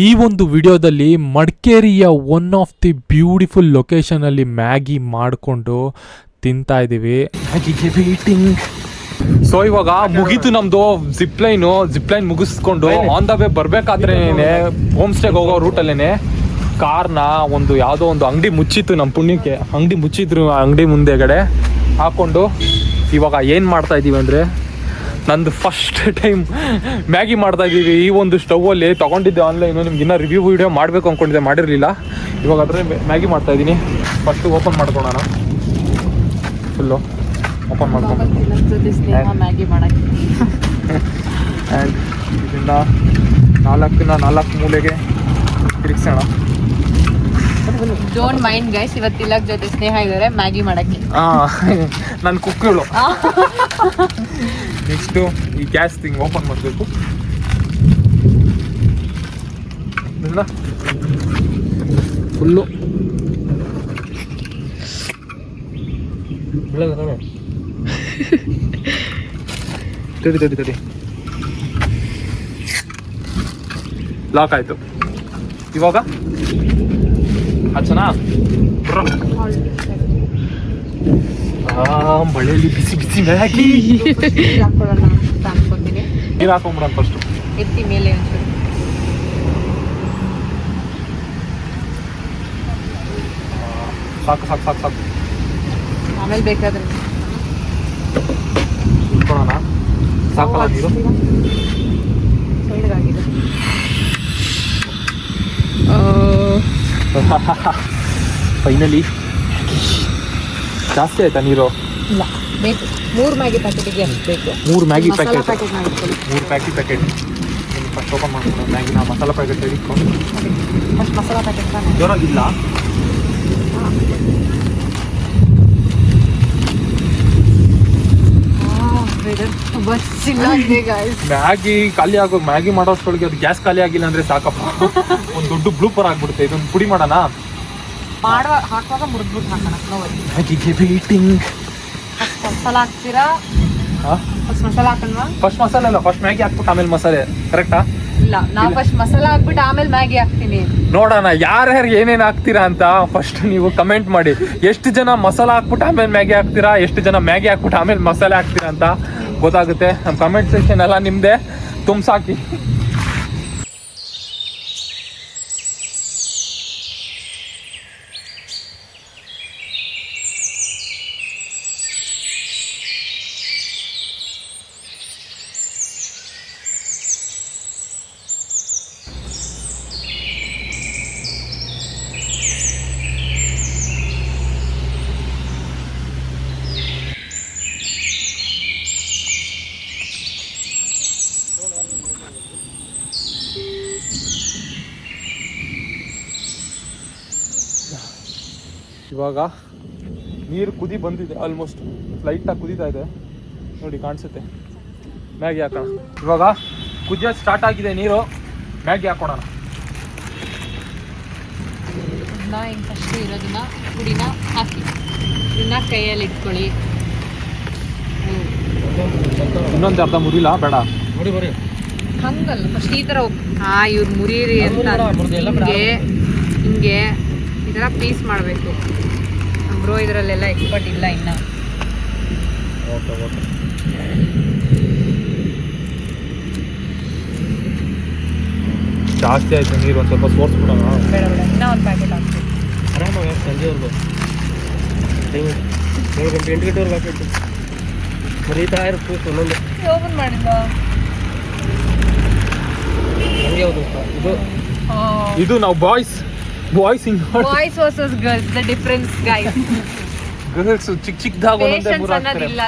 ಈ ಒಂದು ವಿಡಿಯೋದಲ್ಲಿ ಮಡಿಕೇರಿಯ one of the beautiful location ಅಲ್ಲಿ ಮ್ಯಾಗಿ ಮಾಡಿಕೊಂಡು ತಿಂತಾ ಇದೀವಿ. ಸೊ ಇವಾಗ ಮುಗೀತು ನಮ್ದು ಜಿಪ್ ಲೈನ್ ಮುಗಿಸ್ಕೊಂಡು ಆನ್ ದ ವೇ ಬರ್ಬೇಕಾದ್ರೆ ಹೋಮ್ ಸ್ಟೇಗೆ ಹೋಗೋ ರೂಟಲ್ಲೇನೆ ಕಾರ್ನ ಒಂದು ಯಾವುದೋ ಒಂದು ಅಂಗಡಿ ಮುಚ್ಚಿತ್ತು. ನಮ್ಮ ಪುಣ್ಯಕ್ಕೆ ಅಂಗಡಿ ಮುಚ್ಚಿದ್ರು. ಅಂಗಡಿ ಮುಂದೆಗಡೆ ಹಾಕೊಂಡು ಇವಾಗ ಏನು ಮಾಡ್ತಾ ಇದ್ದೀವಿ ಅಂದರೆ, ನಂದು ಫಸ್ಟ್ ಟೈಮ್ ಮ್ಯಾಗಿ ಮಾಡ್ತಾ ಇದ್ದೀವಿ. ಈ ಒಂದು ಸ್ಟವಲ್ಲಿ ತೊಗೊಂಡಿದ್ದೆ ಆನ್ಲೈನು. ನಿಮ್ಗೆ ಇನ್ನೂ ರಿವ್ಯೂ ವೀಡಿಯೋ ಮಾಡಬೇಕು ಅಂದ್ಕೊಂಡಿದ್ದೆ, ಮಾಡಿರಲಿಲ್ಲ. ಇವಾಗ ಅದರ ಮ್ಯಾಗಿ ಮಾಡ್ತಾ ಇದ್ದೀನಿ. ಫಸ್ಟು ಓಪನ್ ಮಾಡ್ಕೊಳ್ಳೋಣ. ಫುಲ್ಲು ಓಪನ್ ಮಾಡ್ಕೊಂಡು ಆ್ಯಂಡ್ ಇದನ್ನು 4 ಮೂಲೆಗೆ ತಿರುಗಿಸೋಣ. ಡೋಂಟ್ ಮೈಂಡ್ ಗೈಸ್, ಇವತ್ತು ತಿಲಕ್ ಜೊತೆ ಸ್ನೇಹ ಇದ್ದಾರೆ ಮ್ಯಾಗಿ ಮಾಡಕ್ಕೆ. ನನ್ನ ಕುಕ್ಕಳು. ನೆಕ್ಸ್ಟು ಈ ಗ್ಯಾಸ್ ಥಿಂಗ್ ಓಪನ್ ಮಾಡಬೇಕು. ಫುಲ್ಲು ತಡಿ ಲಾಕ್ ಆಯ್ತು. ಇವಾಗ ಹಚ್ಚನಾ? ಮಳೆಯಲ್ಲಿ ಬಿಸಿ ಬಿಸಿ ಮ್ಯಾಗಿ ಹಾಕೊಳ್ಳೋಣ ಅಂತ ಅನ್ಕೊಂತೀನಿ. ನೀರು ಹಾಕೊಂಡ್ಬಿಡೋಣ ಫಸ್ಟು. ಎತ್ತಿ ಮೇಲೆ ಒಂಚೂರು. ಸಾಕು ಆಮೇಲೆ ಬೇಕಾದ್ರೆ ಇಟ್ಕೊಳ್ಳೋಣ. ಸಾಕಲ್ಲ ನೀರು? ಸೈಡ್ಗಾಗಿದೆ. ಫೈನಲಿ ಜಾಸ್ತಿ ಆಯ್ತಾ ನೀರು? ಇಲ್ಲ, ಬೇಕು 3 ಮ್ಯಾಗಿ ಪ್ಯಾಕೆಟಿಗೆ ಬೇಕು. 3 Maggi packet. 3 Maggi packet first open ಮಾಡ್ಕೊಂಡು ಮ್ಯಾಗಿನ ಮಸಾಲ ಪ್ಯಾಕೆಟ್ ಹಿಡ್ಕೊಂಡು ಫಸ್ಟ್ ಮಸಾಲ ಪ್ಯಾಕೆಟ್ ತಾನೆ ಜೋರಾಗಿಲ್ಲ. ಮ್ಯಾಗಿ ಖಾಲಿ ಆಗೋ, ಮ್ಯಾಗಿ ಮಾಡೋಷ್ಟೊಳಗೆ ಅದು ಗ್ಯಾಸ್ ಖಾಲಿ ಆಗಿಲ್ಲ ಅಂದ್ರೆ ಸಾಕಪ್ಪ. ಒಂದು ದೊಡ್ಡ ಬ್ಲೂಪರ್ ಆಗ್ಬಿಡುತ್ತೆ. ಇದೊಂದು ಪುಡಿ ಮಾಡೋಣ. ಹಾಕುವಾಗ ಮುರಿದ್ಬಿಟ್ಟು ಹಾಕೋಣ. ಮ್ಯಾಗಿಗೆ ವೇಟಿಂಗ್. ಮಸಾಲ ಹಾಕ್ತೀರಾ? ಫಸ್ಟ್ ಮಸಾಲ ಹಾಕಲ್ವಾ? ಫಸ್ಟ್ ಮಸಾಲೆ ಅಲ್ಲ, ಫಸ್ಟ್ ಮ್ಯಾಗಿ ಹಾಕ್ಬಿಟ್ಟು ಆಮೇಲೆ ಮಸಾಲೆ. ಕರೆಕ್ಟಾ? ಇಲ್ಲ, ನಾವು ಫಸ್ಟ್ ಮಸಾಲ ಹಾಕ್ಬಿಟ್ಟು ಆಮೇಲೆ ಮ್ಯಾಗಿ ಹಾಕ್ತೀನಿ. ನೋಡೋಣ ಯಾರ್ಯಾರು ಏನೇನು ಹಾಕ್ತೀರಾ ಅಂತ ಫಸ್ಟ್ ನೀವು ಕಮೆಂಟ್ ಮಾಡಿ. ಎಷ್ಟು ಜನ ಮಸಾಲ ಹಾಕ್ಬಿಟ್ಟು ಆಮೇಲೆ ಮ್ಯಾಗಿ ಹಾಕ್ತೀರಾ, ಎಷ್ಟು ಜನ ಮ್ಯಾಗಿ ಹಾಕ್ಬಿಟ್ಟು ಆಮೇಲೆ ಮಸಾಲೆ ಹಾಕ್ತೀರಾ ಅಂತ ಗೊತ್ತಾಗುತ್ತೆ. ನಮ್ಮ ಕಮೆಂಟ್ ಸೆಕ್ಷನ್ ಎಲ್ಲ ನಿಮ್ಮದೇ, ತುಂಬ್ಸಾಕಿ. ಇವಾಗ ನೀರು ಕುದಿ ಬಂದಿದೆ. ಆಲ್ಮೋಸ್ಟ್ ಲೈಟಾಗಿ ಕುದೀತಾ ಇದೆ ನೋಡಿ, ಕಾಣಿಸುತ್ತೆ. ಮ್ಯಾಗಿ ಹಾಕೋಣ. ಇವಾಗ ಕುದಿಯೋದು ಸ್ಟಾರ್ಟ್ ಆಗಿದೆ ನೀರು. ಮ್ಯಾಗಿ ಹಾಕೋಣ. ಫಸ್ಟ್ ಇರೋದನ್ನ ಪುಡಿನ ಹಾಕಿ, ಇದನ್ನ ಕೈಯಲ್ಲಿ ಇಟ್ಕೊಳ್ಳಿ. ಇನ್ನೊಂದು ಅರ್ಧ ಮುರಿಲ್ಲ ಬೇಡ. ನೋಡಿ ಬರೀ ಹಂಗಲ್ಲ, ಫಸ್ಟ್ ಈ ಥರ ಇವ್ರು ಮುರಿಯಿರಿ ಅಂತ ಹಿಂಗೆ ಈ ಥರ ಪೀಸ್ ಮಾಡಬೇಕು. ಬ್ರೋ ಇದರಲ್ಲೆಲ್ಲ ಎಕ್ಸ್ಪರ್ಟ್ ಇಲ್ಲ ಇನ್ನು. ಓಕೆ ಜಾಸ್ತಿ ಆಯ್ತು ನೀರು. ಒಂದು ಸ್ವಲ್ಪ ಸೋರ್ಸ್ಬಿಡೋಣ. ಬೇಡ ಇನ್ನೂ ಒಂದು ಪ್ಯಾಕೆಟ್ ಹಾಕ್ತೀವಿ. ಆರಾಮಾಗಿ ಸಂಜೆವರೆಗೂ 7 ಗಂಟೆ 8 ಗಂಟೆವರೆಗೂ ಹಾಕಿತ್ತು. ಮರೀತಾ ಇರುತ್ತೆ ಒಂದೊಂದು. ಓಪನ್ ಮಾಡಿಲ್ಲ. ಹಂಗೆ ಯಾವುದು ಇದು ನಾವು boys versus girls, the difference guys. Girls ಚಿಕ್ಕದಾಗ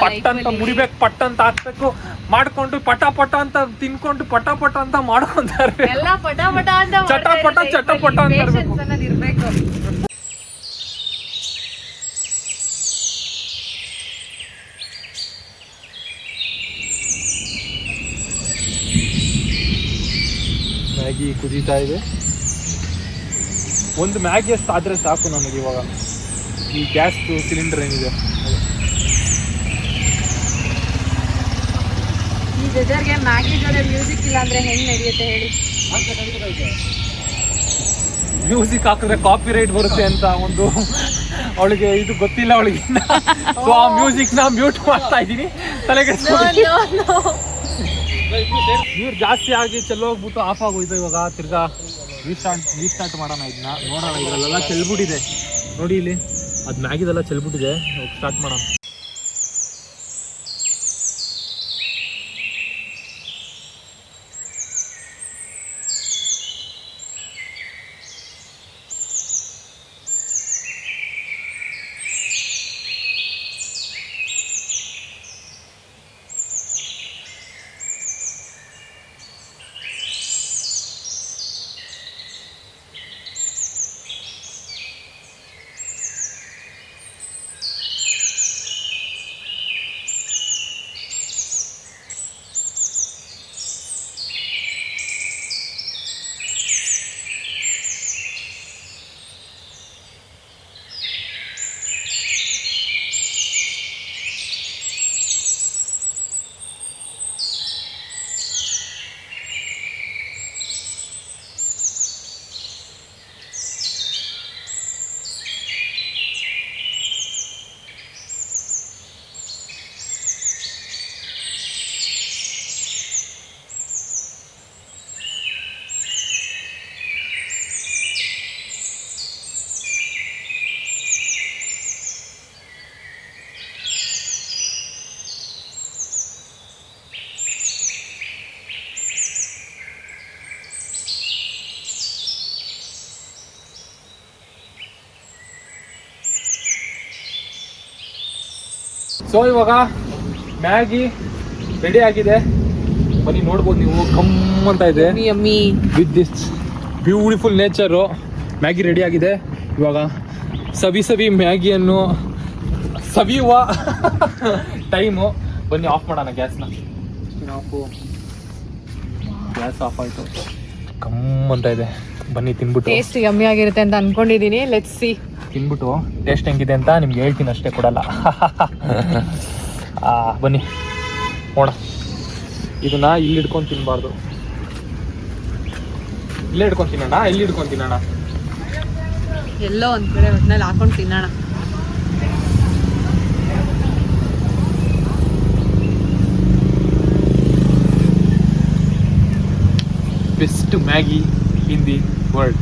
ಪಟ್ ಅಂತ ಮುರಿಬೇಕು, ಪಟ್ ಅಂತ ಹಾಕ್ಬೇಕು, ಮಾಡ್ಕೊಂಡು ಪಟ ಅಂತ ತಿನ್ಕೊಂಡು ಪಟ ಅಂತ ಮಾಡ್ಕೊಂತಾರೆ. ಎಲ್ಲ ಪಟ ಅಂತ ಚಟಪಟ ಅಂತ ಇರ್ಬೇಕು. ಮ್ಯಾಗಿ ಕುದೀತಾ ಇದೆ. ಒಂದು ಮ್ಯಾಗಿ ಅಷ್ಟು ಆದರೆ ಸಾಕು ನಮಗೆ. ಇವಾಗ ಈ ಗ್ಯಾಸ್ ಸಿಲಿಂಡರ್ ಏನಿದೆ ಈ ವೆದರ್ಗೆ ಮ್ಯಾಗಿ ಜೊತೆ ಮ್ಯೂಸಿಕ್ ಇಲ್ಲ ಅಂದ್ರೆ ಹೆಂಗ್ ನಡೆಯುತ್ತೆ ಹೇಳಿ? ಮ್ಯೂಸಿಕ್ ಹಾಕಿದ್ರೆ ಕಾಪಿ ರೈಟ್ ಬರುತ್ತೆ ಅಂತ ಒಂದು ಅವಳಿಗೆ ಇದು ಗೊತ್ತಿಲ್ಲ ಅವಳಿಗೆ. ಸೊ ಆ ಮ್ಯೂಸಿಕ್ ನ ಮ್ಯೂಟ್ ಮಾಡ್ತಾ ಇದ್ದೀನಿ, ತಲೆಗೆ ನೀರು ಜಾಸ್ತಿ ಆಗಿ ಚೆಲ್ಲೋಗ್ಬಿಟ್ಟು ಆಫ್ ಆಗೋಯ್ತು. ಇವಾಗ ತಿರ್ಗಾ ರೀಸ್ಟಾರ್ಟ್ ಮಾಡೋಣ ಇದನ್ನ, ನೋಡೋಣ. ಇದ್ರಲ್ಲೆಲ್ಲ ಚೆಲ್ಬಿಟ್ಟಿದೆ ನೋಡಿ, ಇಲ್ಲಿ ಅದು ಮ್ಯಾಗಿದೆಲ್ಲ ಚೆಲ್ಬಿಟ್ಟಿದೆ. ಸ್ಟಾರ್ಟ್ ಮಾಡೋಣ. ಸೊ ಇವಾಗ ಮ್ಯಾಗಿ ರೆಡಿ ಆಗಿದೆ, ಬನ್ನಿ ನೋಡ್ಬೋದು ನೀವು. ಕಮ್ ಅಂತ ಇದೆ with this beautiful nature. Maggi ready ಆಗಿದೆ. ಇವಾಗ ಸವಿ ಮ್ಯಾಗಿಯನ್ನು ಸವಿಯುವ ಟೈಮು. ಬನ್ನಿ ಆಫ್ ಮಾಡೋಣ ಗ್ಯಾಸ್ನ. ಗ್ಯಾಸ್ ಆಫ್ ಆಯಿತು. ಕಮ್ ಅಂತ ಇದೆ. ಬನ್ನಿ ತಿನ್ಬಿಟ್ಟು ಟೇಸ್ಟ್ ಯಮ್ಮಿ ಆಗಿರುತ್ತೆ ಅಂತ ಅನ್ಕೊಂಡಿದೀನಿ. Let's see. ತಿನ್ಬಿಟ್ಟು ಟೇಸ್ಟ್ ಹೆಂಗಿದೆ ಅಂತ ನಿಮ್ಗೆ ಹೇಳ್ತೀನಿ, ಅಷ್ಟೇ ಕೊಡಲ್ಲ. ಬನ್ನಿ ನೋಡ. ಇದನ್ನ ಇಲ್ಲಿ ಹಿಡ್ಕೊಂಡು ತಿನ್ಬಾರ್ದು, ಇಲ್ಲೇ ಹಿಡ್ಕೊಂಡು ತಿನ್ನೋಣ. ಇಲ್ಲಿ ಹಿಡ್ಕೊಂಡು ತಿನ್ನೋಣ, ಎಲ್ಲೋ ಒಂದ್ ಕಡೆ ಒಟ್ಟಿನಲ್ಲಿ ಹಾಕೊಂಡು ತಿನ್ನೋಣ. Best Maggi in the world.